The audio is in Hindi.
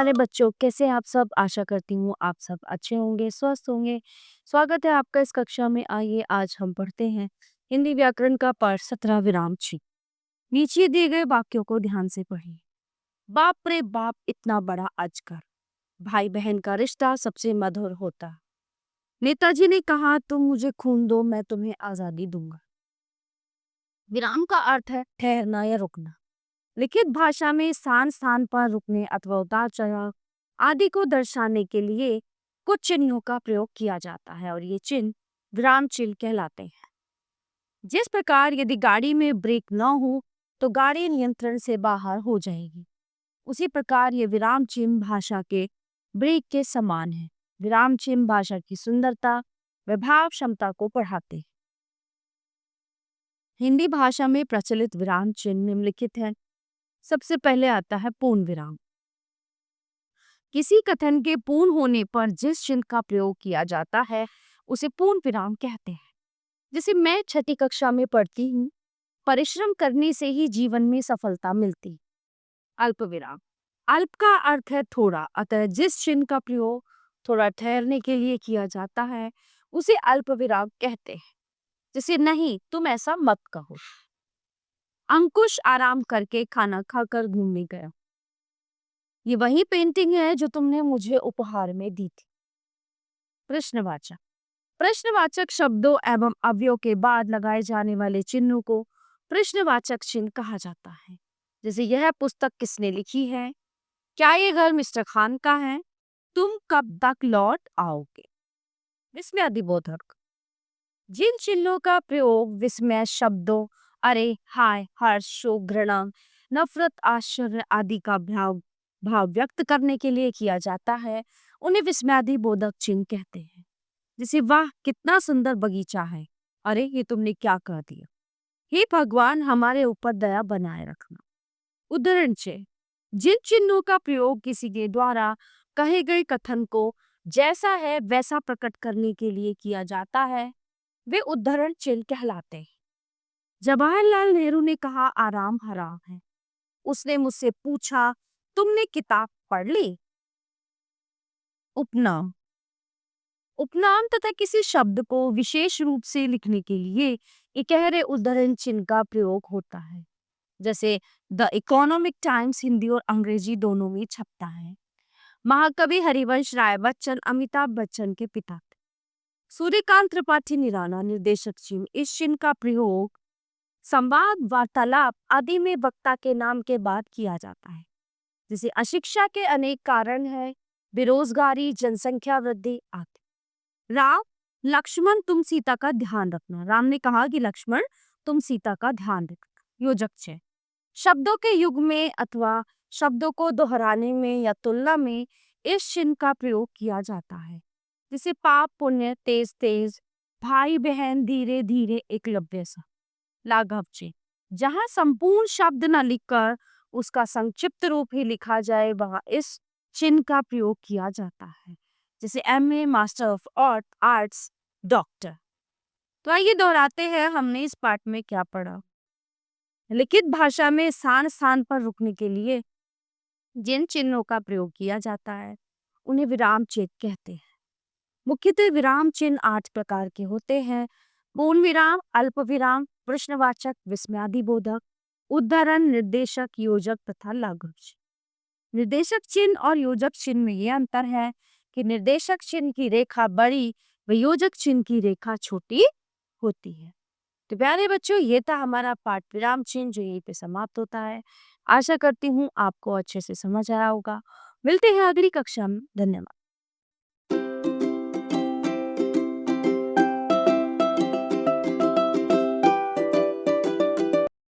प्यारे बच्चों, कैसे हैं आप सब? आशा करती हूँ आप सब अच्छे होंगे, स्वस्थ होंगे। स्वागत है आपका इस कक्षा में। आइए आज हम पढ़ते हैं हिंदी व्याकरण का पाठ 17 विराम चिन्ह। नीचे दिए गए वाक्यों को ध्यान से पढ़िए। बाप रे बाप, इतना बड़ा अजगर। भाई बहन का रिश्ता सबसे मधुर होता। नेताजी ने कहा, तुम मुझे खून दो, मैं तुम्हें आजादी दूंगा। विराम का अर्थ है ठहरना या रुकना। लिखित भाषा में स्थान स्थान पर रुकने अथवा उतार चढ़ाव आदि को दर्शाने के लिए कुछ चिन्हों का प्रयोग किया जाता है और ये चिन्ह विराम चिन्ह कहलाते हैं। जिस प्रकार यदि गाड़ी में ब्रेक न हो तो गाड़ी नियंत्रण से बाहर हो जाएगी, उसी प्रकार ये विराम चिन्ह भाषा के ब्रेक के समान है। विराम चिन्ह भाषा की सुंदरता व भाव क्षमता को बढ़ाते हैं। हिंदी भाषा में प्रचलित विराम चिन्ह निम्नलिखित है। सबसे पहले आता है पूर्ण विराम। किसी कथन के पूर्ण होने पर जिस चिन्ह का प्रयोग किया जाता है उसे पूर्ण विराम कहते हैं। जैसे मैं छठी कक्षा में पढ़ती हूँ, परिश्रम करने से ही जीवन में सफलता मिलती। अल्प विराम। अल्प का अर्थ है थोड़ा, अतः जिस चिन्ह का प्रयोग थोड़ा ठहरने के लिए किया जाता है उसे अल्प विराम कहते हैं। जैसे नहीं, तुम ऐसा मत कहो। अंकुश आराम करके खाना खाकर घूमने गया। ये वही पेंटिंग है जो तुमने मुझे उपहार में दी थी। प्रश्नवाचक। प्रश्नवाचक शब्दों एवं अवयव के बाद लगाए जाने वाले चिन्हों को प्रश्नवाचक चिन्ह कहा जाता है। जैसे यह पुस्तक किसने लिखी है, क्या ये घर मिस्टर खान का है, तुम कब तक लौट आओगे। विस्मयादिबोधक। जिन चिन्हों का प्रयोग विस्मय शब्दों अरे, हाय, हर्ष, शोक, घृणा, नफरत, आश्चर्य आदि का भाव व्यक्त करने के लिए किया जाता है उन्हें विस्मयादिबोधक चिन्ह कहते हैं। जैसे वाह, कितना सुंदर बगीचा है, अरे ये तुमने क्या कह दिया, हे भगवान हमारे ऊपर दया बनाए रखना। उदाहरण से जिन चिन्हों का प्रयोग किसी के द्वारा कहे गए कथन को जैसा है वैसा प्रकट करने के लिए किया जाता है वे उदाहरण चिन्ह कहलाते हैं। जवाहरलाल नेहरू ने कहा, आराम हराम है। उसने मुझसे पूछा, तुमने किताब पढ़ ली। उपनाम। उपनाम तथा किसी शब्द को विशेष रूप से लिखने के लिए इकहरे उदाहरण चिन्ह का प्रयोग होता है। जैसे द इकोनॉमिक टाइम्स हिंदी और अंग्रेजी दोनों में छपता है। महाकवि हरिवंश राय बच्चन अमिताभ बच्चन के पिता थे। सूर्यकांत त्रिपाठी निराला निर्देशक चिन्ह। इस चिन्ह का प्रयोग संवाद, वार्तालाप आदि में वक्ता के नाम के बाद किया जाता है। जैसे अशिक्षा के अनेक कारण है, बेरोजगारी, जनसंख्या वृद्धि आदि। राम, लक्ष्मण तुम सीता का ध्यान रखना। राम ने कहा कि लक्ष्मण तुम सीता का ध्यान रखना। योजक छे। शब्दों के युग में अथवा शब्दों को दोहराने में या तुलना में इस चिन्ह का प्रयोग किया जाता है। जैसे पाप पुण्य, तेज तेज, भाई बहन, धीरे धीरे, एकलव्य सा। लाघव चिन्ह। जहां संपूर्ण शब्द न लिखकर उसका संक्षिप्त रूप ही लिखा जाए वहां इस चिन्ह का प्रयोग किया जाता है। जैसे MA, master of arts, doctor. तो आइए दोहराते हैं हमने इस पाठ में क्या पढ़ा। लिखित भाषा में स्थान स्थान पर रुकने के लिए जिन चिन्हों का प्रयोग किया जाता है उन्हें विराम चिन्ह कहते हैं। मुख्यतः विराम चिन्ह 8 प्रकार के होते हैं। पूर्ण विराम, अल्प विराम, प्रश्नवाचक, विस्मयादिबोधक, उद्धरण, निर्देशक, योजक तथा लाघव चिन्ह। निर्देशक चिन्ह और योजक चिन्ह में यह अंतर है कि निर्देशक चिन्ह की रेखा बड़ी व योजक चिन्ह की रेखा छोटी होती है। तो प्यारे बच्चों, ये था हमारा पाठ विराम चिन्ह जो यहीं पे समाप्त होता है। आशा करती हूँ आपको अच्छे से समझ आया होगा। मिलते हैं अगली कक्षा में। धन्यवाद।